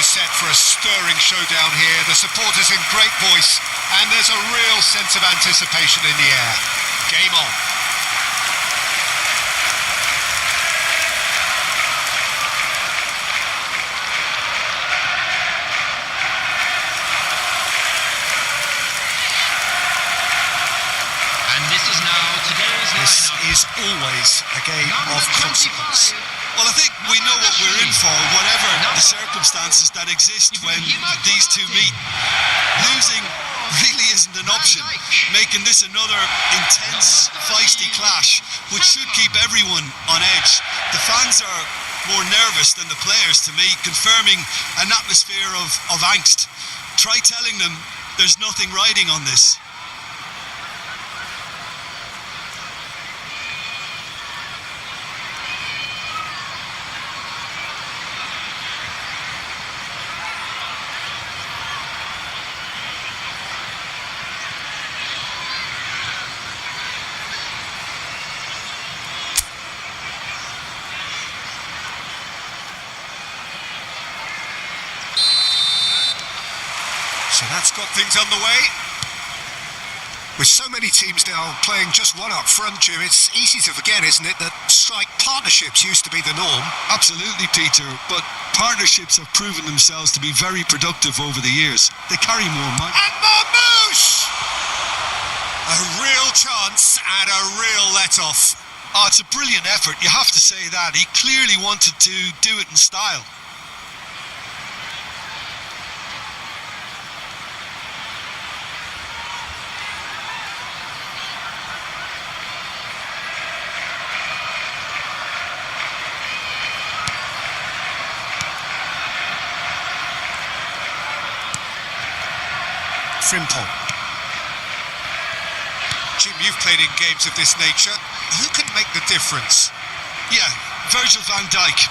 is set for a stirring showdown here. The supporters in great voice, and there's a real sense of anticipation in the air. Game on. And this is now today's This lineup. is always a game Number of consequence. 25. Well, I think we know what we're in for, whatever the circumstances that exist when these two meet. Losing really isn't an option, making this another intense, feisty clash, which should keep everyone on edge. The fans are more nervous than the players, to me, confirming an atmosphere of angst. Try telling them there's nothing riding on this. So that's got things underway. With so many teams now playing just one up front, Jim, it's easy to forget, isn't it, that strike partnerships used to be the norm. Absolutely, Peter, but partnerships have proven themselves to be very productive over the years. They carry more money. And Marmoush! A real chance and a real let-off. Oh, it's a brilliant effort, you have to say that. He clearly wanted to do it in style. Frimpong. Jim, you've played in games of this nature. Who can make the difference? Yeah, Virgil van Dijk.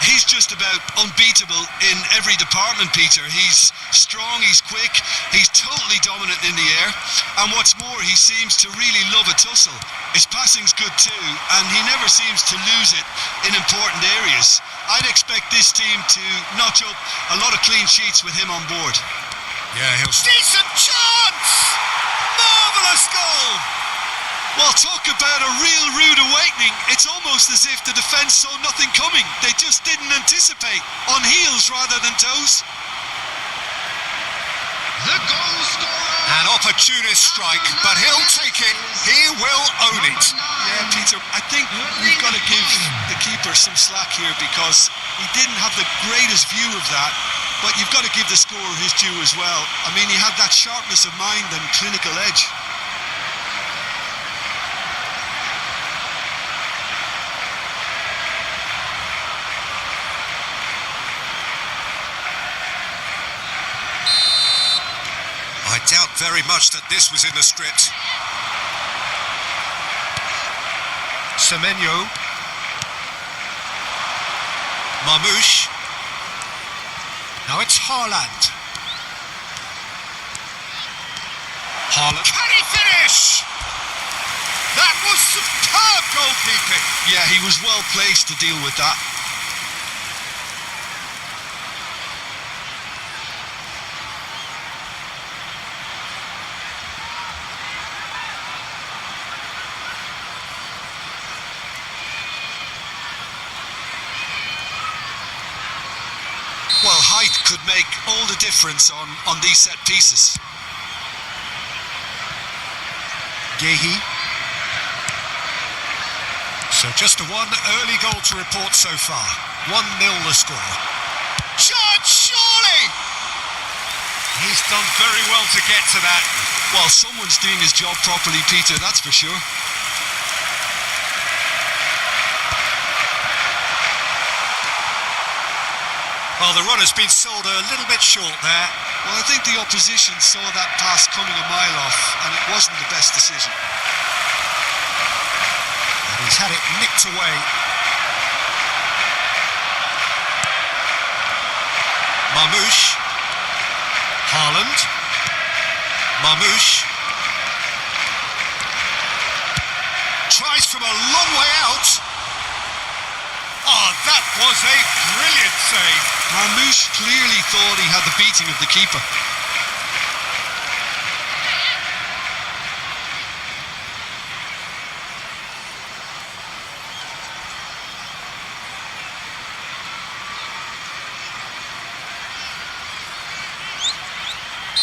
He's just about unbeatable in every department, Peter. He's strong, he's quick, he's totally dominant in the air. And what's more, he seems to really love a tussle. His passing's good too, and he never seems to lose it in important areas. I'd expect this team to notch up a lot of clean sheets with him on board. Yeah, he'll... Decent chance! Marvellous goal! Well, talk about a real rude awakening. It's almost as if the defence saw nothing coming. They just didn't anticipate. On heels rather than toes. The goal scorer. An opportunist strike, but he'll take it. He will own it. Yeah, Peter, I think we've got to give the keeper some slack here because he didn't have the greatest view of that. But you've got to give the scorer his due as well. I mean, he had that sharpness of mind and clinical edge. I doubt very much that this was in the script. Semenyo. Marmoush. Now it's Haaland. Haaland. Can he finish? That was superb goalkeeping. Yeah, he was well placed to deal with that. Well, height could make all the difference on these set pieces. Gehi. So just the one early goal to report so far. 1-0 the score. Shot, surely! He's done very well to get to that. Well, someone's doing his job properly, Peter, that's for sure. Well, the run has been sold a little bit short there. Well, I think the opposition saw that pass coming a mile off, and it wasn't the best decision. And he's had it nicked away. Marmoush. Haaland. Marmoush. Tries from a long way out. Oh, that was a brilliant save. Marmoush clearly thought shooting of the keeper.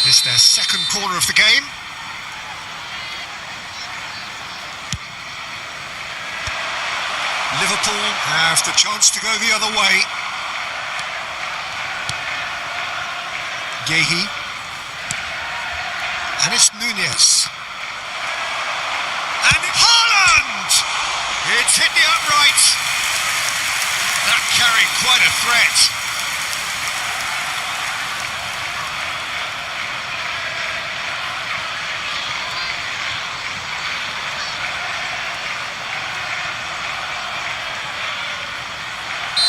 This is their second corner of the game. Liverpool have the chance to go the other way. Gehi. And it's Nunez. And Haaland! It's hit the upright. That carried quite a threat.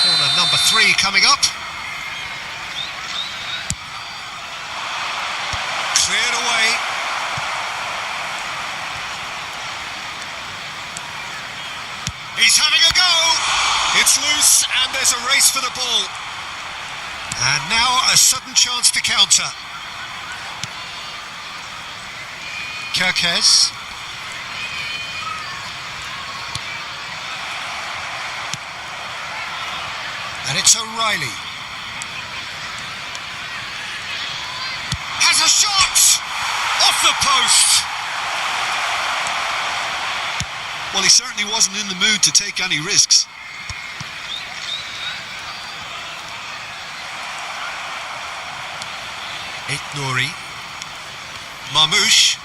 Corner number 3 coming up. Cleared away. He's having a go. It's loose and there's a race for the ball. And now a sudden chance to counter. Kirkes. And it's O'Reilly. Has a shot! Off the post! Well, he certainly wasn't in the mood to take any risks. Nouri. Marmoush.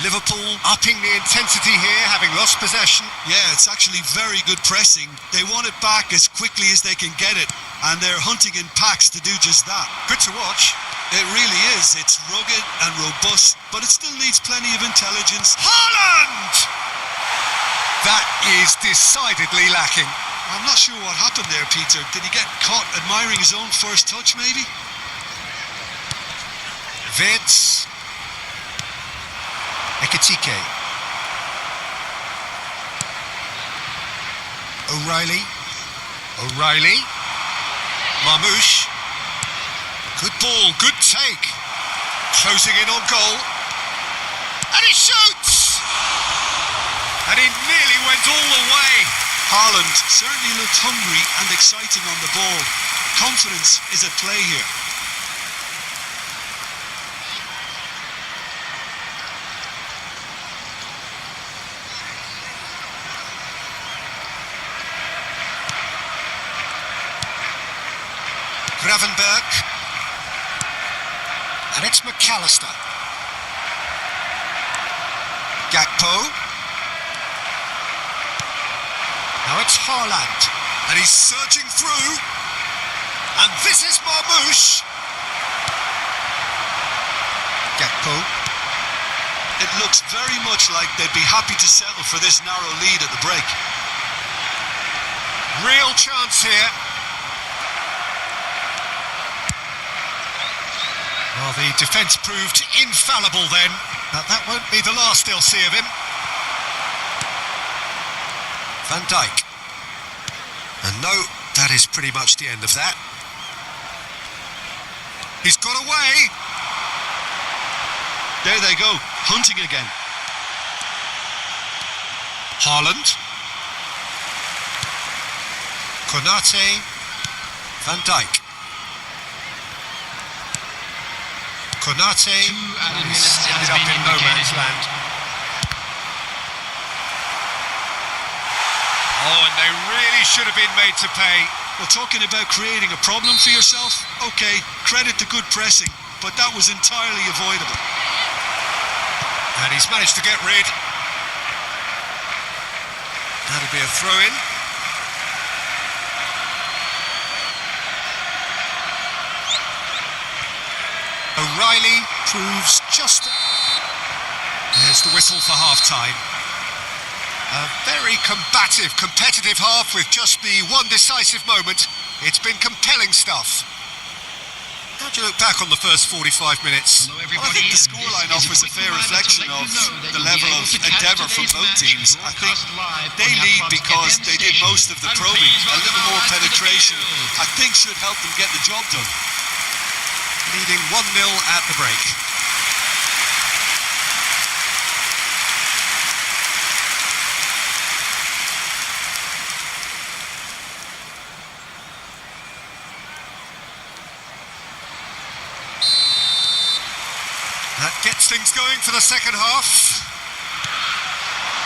Liverpool upping the intensity here, having lost possession. Yeah, it's actually very good pressing. They want it back as quickly as they can get it, and they're hunting in packs to do just that. Good to watch. It really is. It's rugged and robust, but it still needs plenty of intelligence. Haaland! That is decidedly lacking. I'm not sure what happened there, Peter. Did he get caught admiring his own first touch, maybe? Vitz. Ekitike. O'Reilly. Marmoush. Good ball, good take. Closing in on goal. And he shoots! And he nearly went all the way. Haaland certainly looked hungry and exciting on the ball. Confidence is at play here. Gravenberg. And it's McAllister. Gakpo. Now it's Haaland. And he's surging through. And this is Marmoush. Gakpo. It looks very much like they'd be happy to settle for this narrow lead at the break. Real chance here. Well, the defence proved infallible then, but that won't be the last they'll see of him. Van Dijk. And no, that is pretty much the end of that. He's got away. There they go, hunting again. Haaland. Konate. Van Dijk. Konate ended up in no man's land. Oh, and they really should have been made to pay. Well, talking about creating a problem for yourself, okay, credit to good pressing, but that was entirely avoidable. And he's managed to get rid. That'll be a throw-in. O'Reilly proves just... There's the whistle for half-time. A very combative, competitive half with just the one decisive moment. It's been compelling stuff. How do you look back on the first 45 minutes? Well, I think the scoreline offers a fair reflection of the level of endeavour from both teams. I think they lead because they did most of the probing. A little more penetration, I think, should help them get the job done. leading 1-0 at the break. That gets things going for the second half.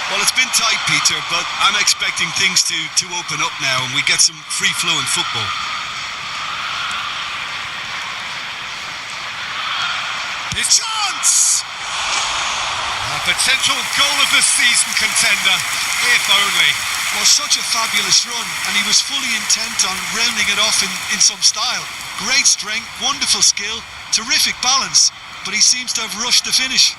Well, it's been tight, Peter, but I'm expecting things to open up now and we get some free-flowing football. His chance! A potential goal of the season contender, if only. Well, such a fabulous run, and he was fully intent on rounding it off in some style. Great strength, wonderful skill, terrific balance, but he seems to have rushed the finish.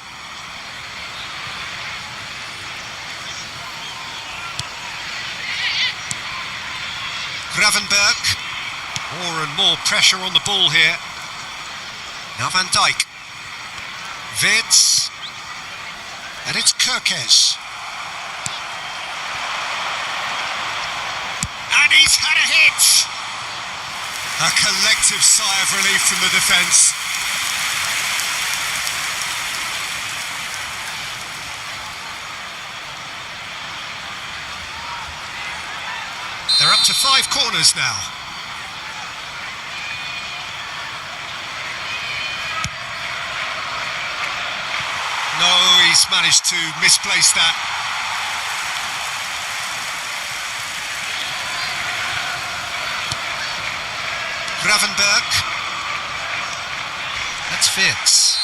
Gravenberg. More and more pressure on the ball here. Now Van Dijk. Wirtz. And it's Kerkez. And he's had a hit! A collective sigh of relief from the defence. They're up to 5 corners now. No, he's managed to misplace that. Gravenberg. That's Wirtz.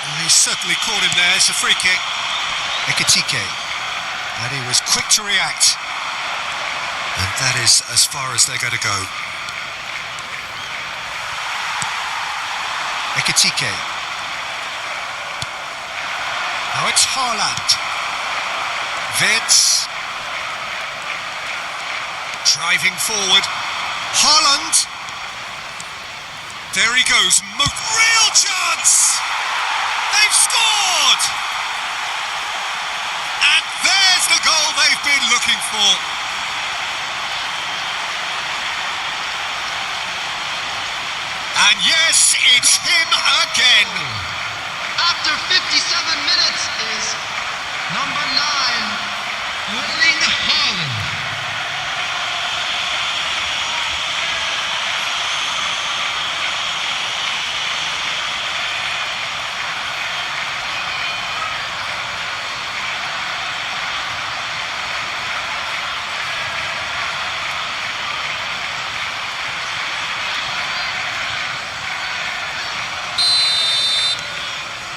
Well, he's certainly caught him there. It's a free kick. Ekitike. And he was quick to react. And that is as far as they're going to go. Ekitike. Now it's Haaland. Wirtz. Driving forward. Haaland. There he goes. Real chance! They've scored! And there's the goal they've been looking for. And yes, it's him again. After 57 minutes is number 9, Erling Haaland.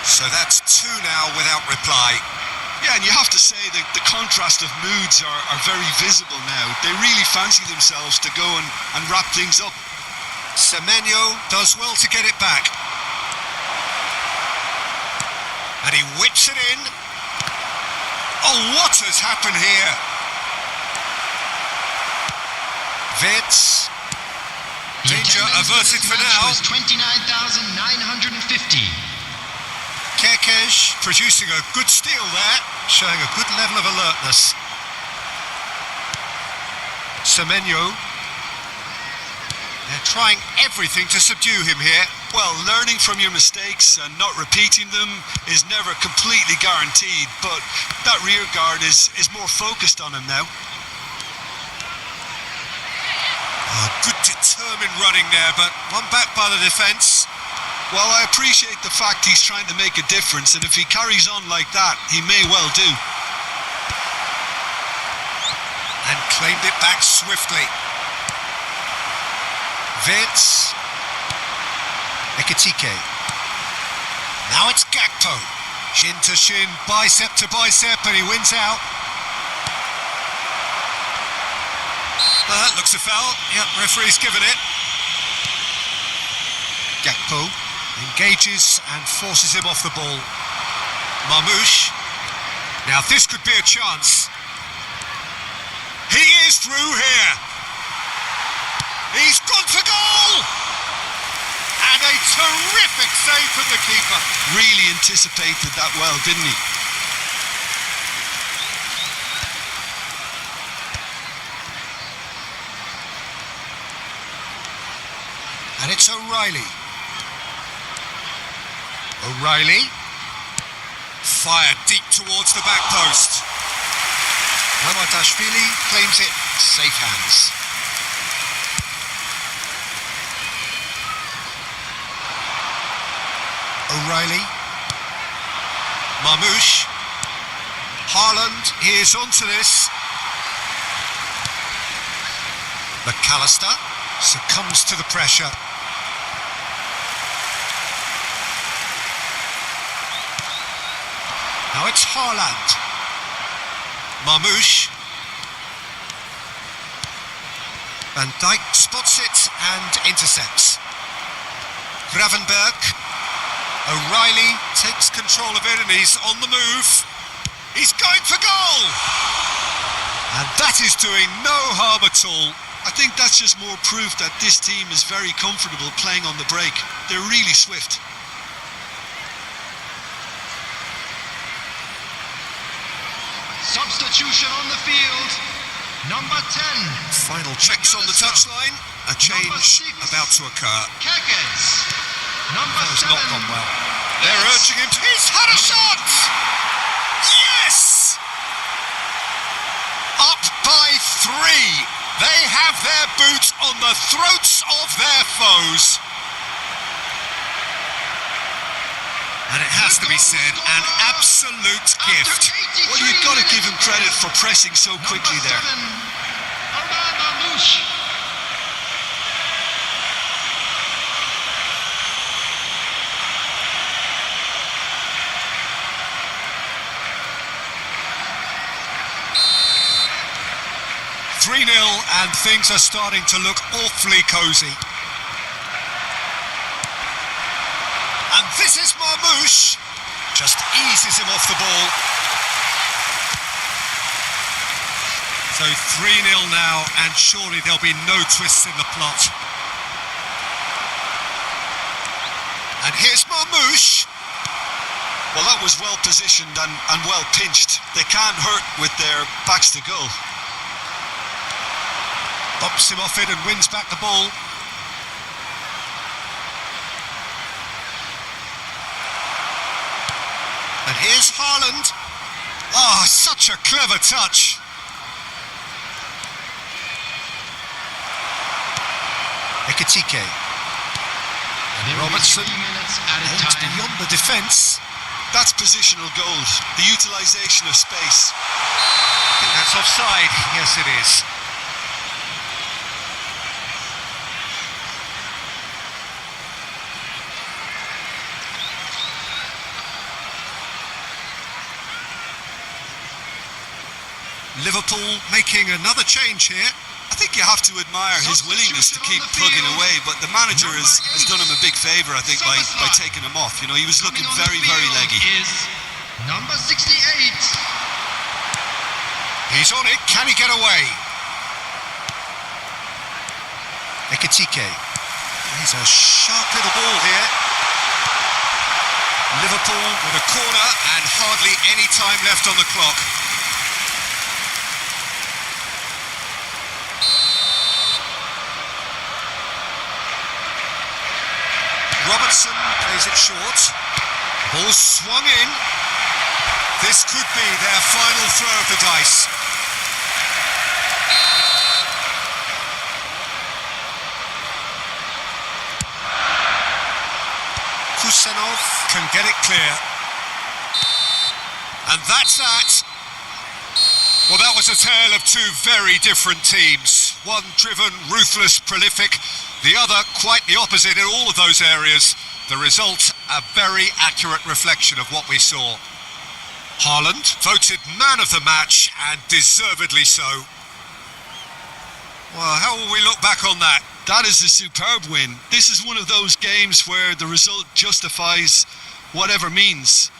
So that's 2 now without reply. Yeah, and you have to say that the contrast of moods are very visible now. They really fancy themselves to go and wrap things up. Semenyo does well to get it back. And he whips it in. Oh, what has happened here? Wirtz. Danger averted for now. 29,950. Kerkez producing a good steal there, showing a good level of alertness. Semenyo. They're trying everything to subdue him here. Well, learning from your mistakes and not repeating them is never completely guaranteed, but that rear guard is more focused on him now. Oh, good determined running there, but one back by the defence. Well, I appreciate the fact he's trying to make a difference, and if he carries on like that, he may well do. And claimed it back swiftly. Wirtz. Ekitike. Now it's Gakpo. Shin to shin, bicep to bicep, and he wins out. That looks a foul. Yep, referee's given it. Gakpo engages and forces him off the ball. Marmoush. Now this could be a chance. He is through here. He's gone for goal! And a terrific save from the keeper. Really anticipated that well, didn't he? And it's O'Reilly. O'Reilly. Fired deep towards the back post. Mamardashvili claims it. Safe hands. O'Reilly. Marmoush. Haaland, here's onto this. McAllister succumbs to the pressure. Now it's Haaland. Marmoush. Van Dijk spots it and intercepts. Gravenberg. O'Reilly takes control of it and he's on the move. He's going for goal! And that is doing no harm at all. I think that's just more proof that this team is very comfortable playing on the break. They're really swift. Substitution on the field. Number 10. Final checks on the touchline. A change about to occur. Kekes. Number That has 7. not gone well. They're urging him to... He's had a shot! Yes! Up by 3. They have their boot on the throats of their foes. And it has to be said, an absolute gift. Well, you've got to give him credit for pressing so quickly there. Marmoush. Three 3-0 and things are starting to look awfully cosy. And this is Marmoush. Just eases him off the ball. So 3-0 now, and surely there'll be no twists in the plot. And here's Marmoush. Well, that was well positioned and well pinched. They can't hurt with their backs to goal. Bumps him off it and wins back the ball. And here's Haaland. Oh, such a clever touch. Ekitike. And Robertson aims beyond the defence. That's positional gold, the utilisation of space. I think that's offside. Yes, it is. Liverpool making another change here. I think you have to admire his willingness to keep plugging away, but the manager has done him a big favour, I think, by taking him off. You know, he was looking very, very leggy. Is number 68. He's on it. Can he get away? Ekitike. He's a sharp little ball here. Liverpool with a corner and hardly any time left on the clock. Robertson plays it short. Ball swung in. This could be their final throw of the dice. Kusanov can get it clear. And that's that. Well, that was a tale of two very different teams. One driven, ruthless, prolific. The other quite the opposite in all of those areas. The result, a very accurate reflection of what we saw. Haaland voted man of the match, and deservedly so. Well, how will we look back on that? That is a superb win. This is one of those games where the result justifies whatever means.